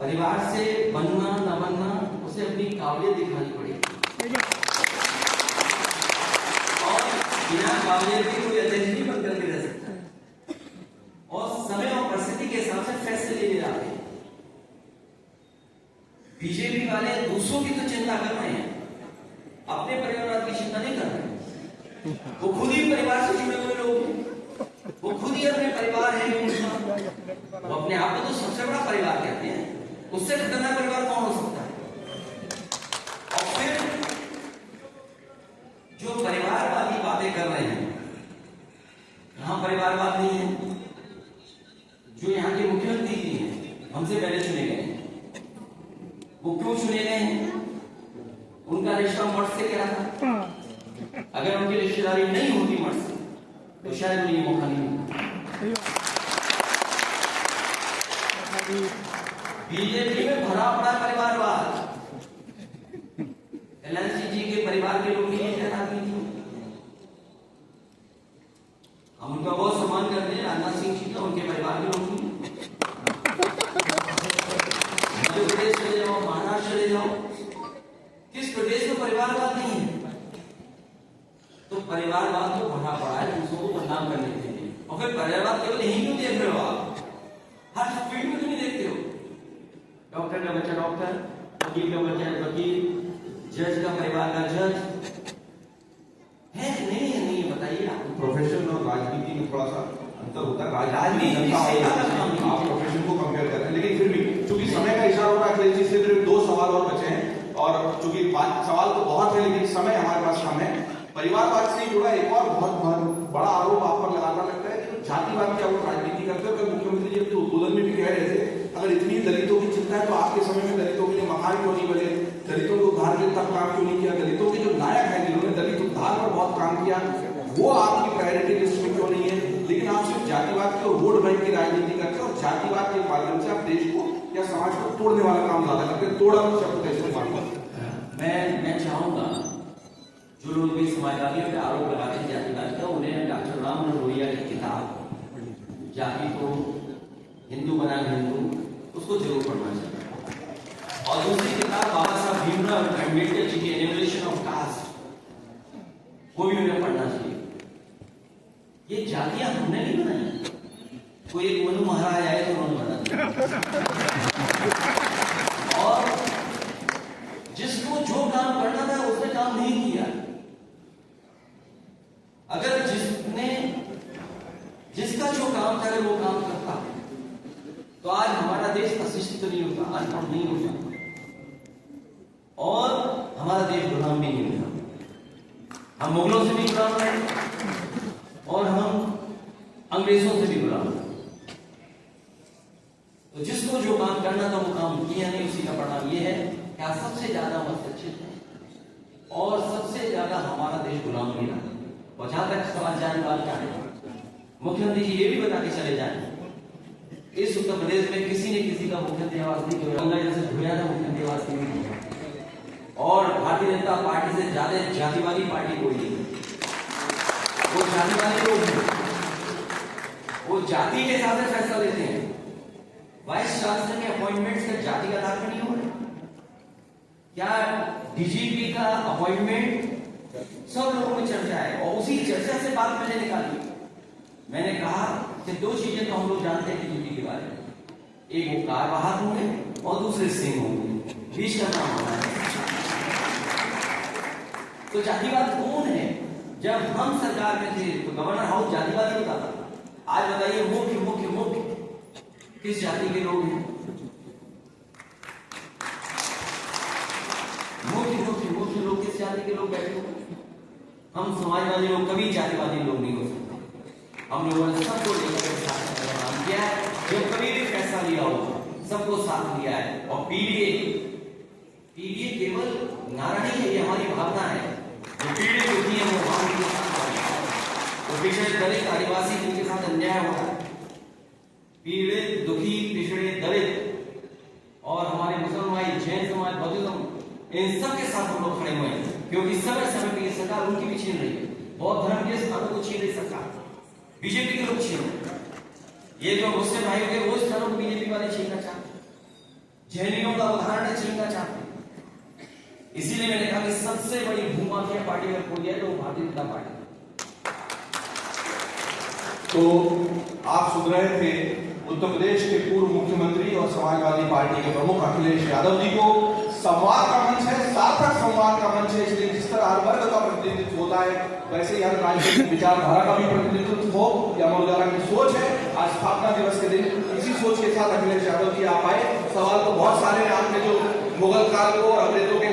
परिवार से बनना न बनना उसे अपनी काबिलियत दिखानी पड़ेगी और बिना काबिलियत के कोई अध्यक्ष नहीं बन करके रह सकता और समय और परिस्थिति के हिसाब से फैसले ले जाते हैं। बीजेपी वाले दूसरों की तो चिंता कर रहे हैं, अपने परिवार की चिंता नहीं कर रहे। वो खुद ही परिवार से जुड़े हुए लोग हैं, वो खुद ही अपने परिवार है, वो अपने आप को तो सबसे बड़ा परिवार कहते हैं। उससे खतरनाक परिवार कौन हो सकता है? और फिर जो परिवारवादी बातें कर रहे हैं, यहां परिवारवाद नहीं है। जो यहाँ के मुख्यमंत्री जी हैं, हमसे पहले चुने गए हैं, वो क्यों चुने गए हैं? उनका रिश्ता मठ से क्या था? अगर उनकी रिश्तेदारी नहीं होती मठ से तो शायद उन्हें मौका नहीं मिलता। बीजेपी में भरा पड़ा परिवारवाद, एलएनसी जी के परिवार के लोग ये कहना थी। हम उनका बहुत सम्मान करते हैं, राजनाथ सिंह जी का, उनके परिवार के लोग भी। मध्य प्रदेश चले जाओ, महाराष्ट्र चले जाओ, किस प्रदेश में परिवारवाद नहीं है? तो परिवारवाद तो भरा पड़ा है दूसरों को बदनाम करने के लिए। और फिर परिवारवाद केवल यही क्यों देख रहे हो आप? हर फील्ड में क्यों नहीं देखते हो? डॉक्टर का बच्चा डॉक्टर, वकील का बच्चा वकील, जज का परिवार का जज है नहीं बताइए आप। प्रोफेशन और राजनीति में थोड़ा सा अंतर होता है। राजनीति आप प्रोफेशन को कंपेयर करते हैं, लेकिन फिर भी चूंकि समय का इशारा हो रहा है, इसलिए सिर्फ 2 सवाल और बचे हैं और चूंकि सवाल तो बहुत है लेकिन समय हमारे पास कम है। परिवारवाद से जुड़ा एक और बहुत बड़ा आरोप आप पर लगाना लगता है कि जातिवाद की आप राजनीति करते हो। मुख्यमंत्री जी अपने उद्बोधन में भी कह रहे थे, अगर इतनी दलितों की चिंता है तो आपके समय में दलितों के लिए मकान क्यों नहीं बने, दलितों को उद्धार के तक काम क्यों नहीं किया, दलितों के जो नायक हैं जिन्होंने दलित उद्धार पर बहुत काम किया वो आपकी प्रायोरिटी लिस्ट में क्यों नहीं है? लेकिन आप सिर्फ जातिवाद की और वोट बैंक की राजनीति करते हो और जातिवाद के माध्यम से आप देश को या समाज को तोड़ने वाला काम ज्यादा करते हैं। तोड़ा शब्द कैसे मानूंगा? मैं चाहूंगा जो लोग भी समाजवादियों पे आरोप लगाते हैं जातिवाद का, उन्हें डॉक्टर राम मनोहरिया की किताब जाति को हिंदू बना हिंदू उसको जरूर पढ़ना चाहिए। और दूसरी किताब बाबा साहब भीमराव अम्बेडकर जी की एनिमलेशन ऑफ कास्ट, वो भी उन्हें पढ़ना चाहिए। ये जातियां हमने नहीं बनाई, कोई एक मनु महाराज आए तो उन्होंने बना दिया। और जिसको जो काम करना था उसने काम नहीं किया। अगर जिसका जो काम था वो काम करता तो आज हमारा देश अशिक्षित नहीं होता, अनपढ़ नहीं होता और हमारा देश गुलाम भी नहीं होता। हम मुगलों से भी गुलाम हैं और हम अंग्रेजों से भी गुलाम हैं। तो जिसको जो काम करना था वो काम किया नहीं, उसी का परिणाम ये है कि आज सबसे ज्यादा हस्तक्षेप है और सबसे ज्यादा हमारा देश गुलाम भी रहा। और जहां तक सवाल जानकारी का है, मुख्यमंत्री जी ये भी बता के चले जाए, इस उत्तर प्रदेश में किसी ने किसी का मुख्यमंत्री आवास नहीं किया, जैसे भूया था मुख्यमंत्री आवास नहीं किया। और भारतीय जनता पार्टी से ज्यादा जातिवादी पार्टी कोई नहीं। वो जातिवादी लोग हैं, वो जाति के हिसाब से फैसला लेते हैं। वाइस चांसलर के अपॉइंटमेंट्स का जाति का आधार पर नहीं हो रहा। क्या डीजीपी का अपॉइंटमेंट सब लोगों में चर्चा है और उसी चर्चा से बात मैंने निकाली। मैंने कहा कि 2 चीजें तो हम लोग जानते हैं डीजीपी के बारे में, एक वो कार्यवाहक होंगे और दूसरे सिंह होंगे, बीच का नाम होना है। तो जातिवाद कौन है? जब हम सरकार में थे तो गवर्नर हाउस जातिवाद ही होता था। आज बताइए मुख्य मुख्य मुख्य किस जाति के लोग हैं? मुख्य लोग किस जाति के लोग बैठे हुए? हम समाजवादी लोग कभी जातिवादी लोग नहीं हो सकते। हम लोगों ने सबको लेकर साथ काम किया है, जो कभी भी फैसला लिया हो सबको साथ लिया है। और पीडीए केवल नारा नहीं है, ये हमारी भावना है। जो पीड़ित होती है वो हमारे साथ, तो पिछड़े दलित आदिवासी जिनके साथ अन्याय हो रहा है, पीड़ित दुखी पिछड़े दलित और हमारे मुसलमान जैन समाज बौद्धिज्म, इन सब के साथ हम लोग खड़े हुए हैं, क्योंकि समय समय पर सरकार उनकी भी छीन रही है। बौद्ध धर्म के स्थानों को छीन रही सरकार, बीजेपी के लोग छीन रहे। ये जो मुस्लिम भाई के वो स्थानों को बीजेपी वाले छीनना चाहते हैं। जैनियों का उदाहरण छीनना चाहते हैं। इसीलिए मैंने कहा कि सबसे बड़ी भूमाफिया पार्टी अगर कोई है तो भारतीय जनता पार्टी। तो आप सुन रहे थे उत्तर प्रदेश के पूर्व मुख्यमंत्री और समाजवादी पार्टी के प्रमुख अखिलेश यादव जी को। संवाद का मंच है, सार्थक संवाद का मंच है, इसलिए जिस तरह हर वर्ग का प्रतिनिधित्व होता है वैसे ही हर राजनीतिक विचारधारा का भी प्रतिनिधित्व हो, या अमर उजाला की सोच है। आज स्थापना दिवस के दिन इसी सोच के साथ अखिलेश यादव जी आप आए। सवाल तो बहुत सारे हैं, आपने जो मुगल काल को और अंग्रेजों के